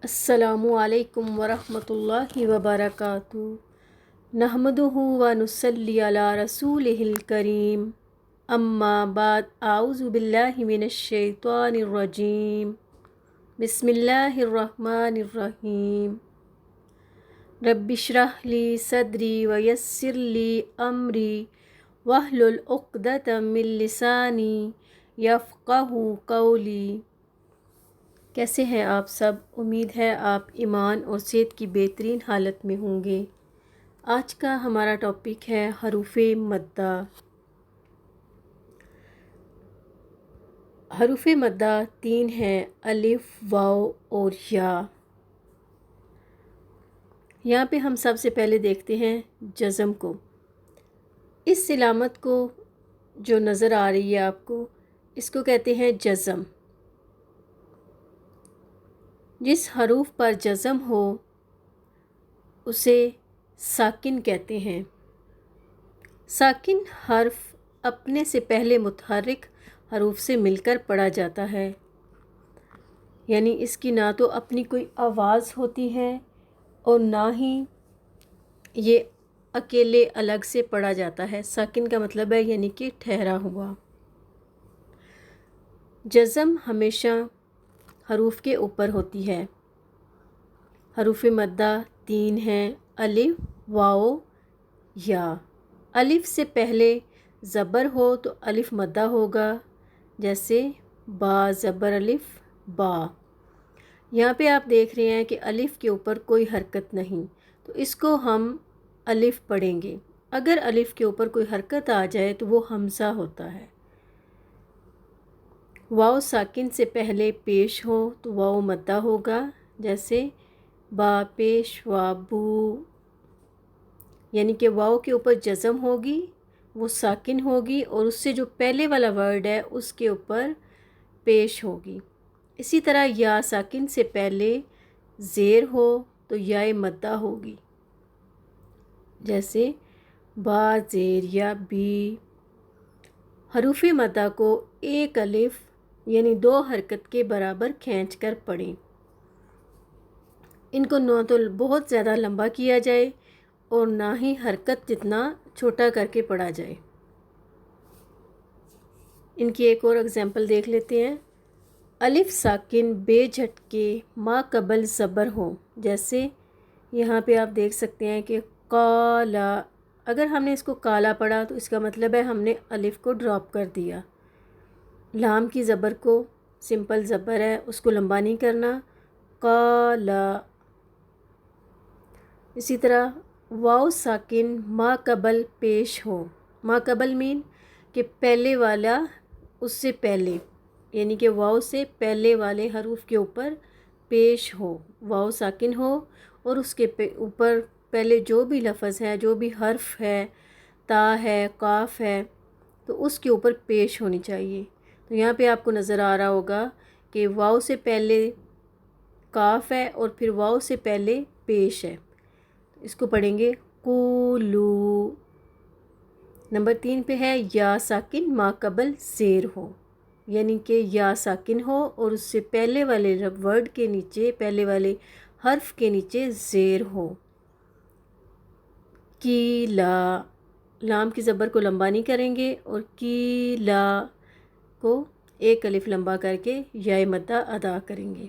السلام علیکم ورحمۃ اللہ وبرکاتہ۔ نحمدہ و نصلی علی رسولہ الکریم، اما بعد، اعوذ باللہ من الشیطان الرجیم، بسم اللہ الرحمن الرحیم۔ رب اشرح لی صدری ویسر لی امری واحلل عقدۃ من لسانی یفقہوا قولی۔ کیسے ہیں آپ سب؟ امید ہے آپ ایمان اور صحت کی بہترین حالت میں ہوں گے۔ آج کا ہمارا ٹاپک ہے حروف مدہ۔ حروف مدہ 3 ہیں: الف، واو اور یا۔ یہاں پہ ہم سب سے پہلے دیکھتے ہیں جزم کو۔ اس علامت کو جو نظر آ رہی ہے آپ کو، اس کو کہتے ہیں جزم۔ جس حروف پر جزم ہو اسے ساکن کہتے ہیں۔ ساکن حرف اپنے سے پہلے متحرک حروف سے مل کر پڑھا جاتا ہے، یعنی اس کی نہ تو اپنی کوئی آواز ہوتی ہے اور نہ ہی یہ اکیلے الگ سے پڑھا جاتا ہے۔ ساکن کا مطلب ہے یعنی کہ ٹھہرا ہوا۔ جزم ہمیشہ حروف کے اوپر ہوتی ہے۔ حروف مدہ 3 ہیں: الف، واو، یا۔ الف سے پہلے زبر ہو تو الف مدہ ہوگا، جیسے با زبر الف، با۔ یہاں پہ آپ دیکھ رہے ہیں کہ الف کے اوپر کوئی حرکت نہیں، تو اس کو ہم الف پڑھیں گے۔ اگر الف کے اوپر کوئی حرکت آ جائے تو وہ حمزہ ہوتا ہے۔ واو ساکن سے پہلے پیش ہو تو واو مدہ ہوگا، جیسے با پیش وا بو، یعنی کہ واو کے اوپر جزم ہوگی، وہ ساکن ہوگی اور اس سے جو پہلے والا ورڈ ہے اس کے اوپر پیش ہوگی۔ اسی طرح یا ساکن سے پہلے زیر ہو تو یا مدہ ہوگی، جیسے با زیر یا بی۔ حروف مدہ کو ایک الف یعنی 2 حرکت کے برابر کھینچ کر پڑھیں۔ ان کو نہ تو بہت زیادہ لمبا کیا جائے اور نہ ہی حرکت جتنا چھوٹا کر کے پڑھا جائے۔ ان کی ایک اور اگزامپل دیکھ لیتے ہیں۔ الف ساکن بے جھٹکے ما قبل زبر ہو، جیسے یہاں پہ آپ دیکھ سکتے ہیں کہ کالا۔ اگر ہم نے اس کو کالا پڑھا تو اس کا مطلب ہے ہم نے الف کو ڈراپ کر دیا۔ لام کی زبر کو، سمپل زبر ہے، اس کو لمبا نہیں کرنا، کالا۔ اسی طرح واو ساکن ما قبل پیش ہو۔ ما قبل مین کہ پہلے والا اس سے پہلے، یعنی کہ واو سے پہلے والے حروف کے اوپر پیش ہو، واو ساکن ہو اور اس کے اوپر پہلے جو بھی لفظ ہے، جو بھی حرف ہے، تا ہے، قاف ہے، تو اس کے اوپر پیش ہونی چاہیے۔ تو یہاں پہ آپ کو نظر آ رہا ہوگا کہ واو سے پہلے قاف ہے اور پھر واو سے پہلے پیش ہے، اس کو پڑھیں گے قولو۔ نمبر 3 پہ ہے یا ساکن ما قبل زیر ہو، یعنی کہ یا ساکن ہو اور اس سے پہلے والے ورڈ کے نیچے، پہلے والے حرف کے نیچے زیر ہو۔ کیلا، لام کی زبر کو لمبا نہیں کریں گے اور کیلا کو ایک الف لمبا کر کے یا مدہ ادا کریں گے۔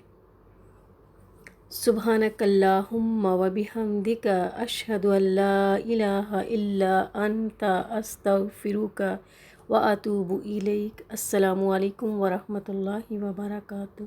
سبحانک اللہم و بحمدک اشہد ان لا الہ الا انت استغفرک و اتوب الیک۔ السلام علیکم ورحمۃ اللہ وبرکاتہ۔